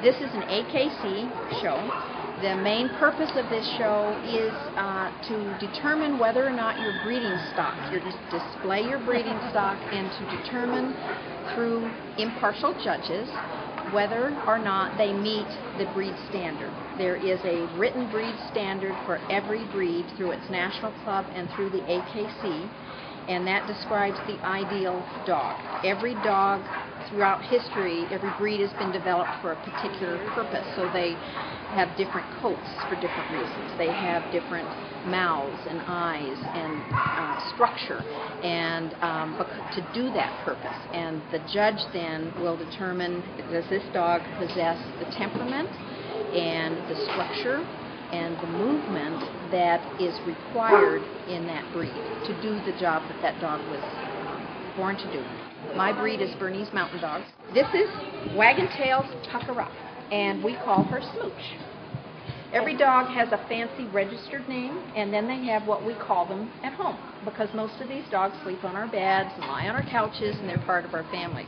This is an AKC show. The main purpose of this show is to determine whether or not your breeding stock, display your breeding stock, and to determine through impartial judges whether or not they meet the breed standard. There is a written breed standard for every breed through its national club and through the AKC, and that describes the ideal dog. Every dog throughout history, every breed has been developed for a particular purpose, so they have different coats for different reasons. They have different mouths and eyes and structure and to do that purpose. And the judge then will determine, does this dog possess the temperament and the structure and the movement that is required in that breed to do the job that that dog was born to do. My breed is Bernese Mountain Dog. This is Wagon Tail's Tucker-Up, and we call her Smooch. Every dog has a fancy registered name, and then they have what we call them at home, because most of these dogs sleep on our beds and lie on our couches, and they're part of our families.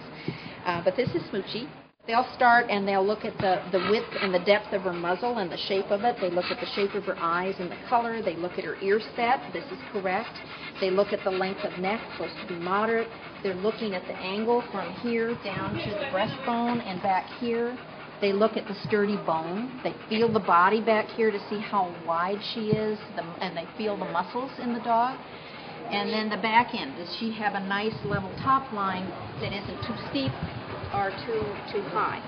But this is Smoochie. They'll start and they'll look at the width and the depth of her muzzle and the shape of it. They look at the shape of her eyes and the color. They look at her ear set. This is correct. They look at the length of neck, supposed to be moderate. They're looking at the angle from here down to the breastbone and back here. They look at the sturdy bone. They feel the body back here to see how wide she is, and they feel the muscles in the dog. And then the back end. Does she have a nice level top line that isn't too steep or too high?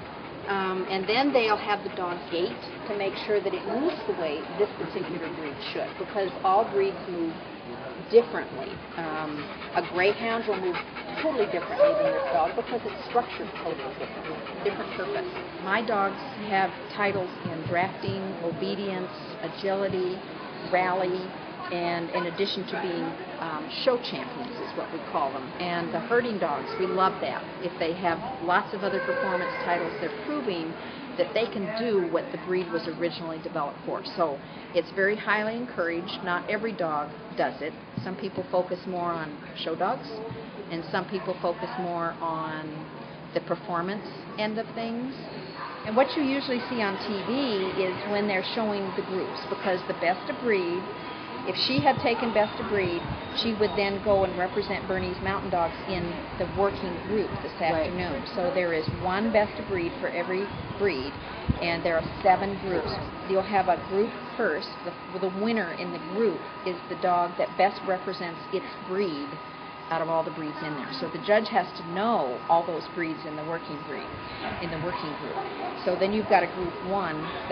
And then they'll have the dog gait to make sure that it moves the way this particular breed should, because all breeds move differently. A greyhound will move totally differently than this dog because it's structured totally differently, different purpose. My dogs have titles in drafting, obedience, agility, rally, and in addition to being show champions is what we call them. And the herding dogs, we love that. If they have lots of other performance titles, they're proving that they can do what the breed was originally developed for. So it's very highly encouraged. Not every dog does it. Some people focus more on show dogs, and some people focus more on the performance end of things. And what you usually see on TV is when they're showing the groups, because the best of breed, if she had taken best of breed, she would then go and represent Bernese Mountain Dogs in the working group this afternoon. Right. So there is one best of breed for every breed, and there are 7 groups. You'll have a group first. The winner in the group is the dog that best represents its breed out of all the breeds in there. So the judge has to know all those breeds in the working group. So then you've got a group 1.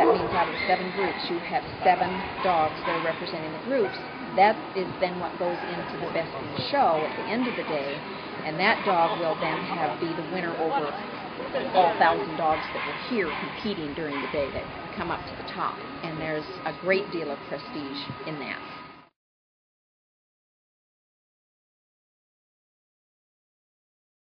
That means out of 7 groups, you have 7 dogs that are representing the groups. That is then what goes into the best in show at the end of the day, and that dog will then be the winner over all 1,000 dogs that were here competing during the day that come up to the top. And there's a great deal of prestige in that.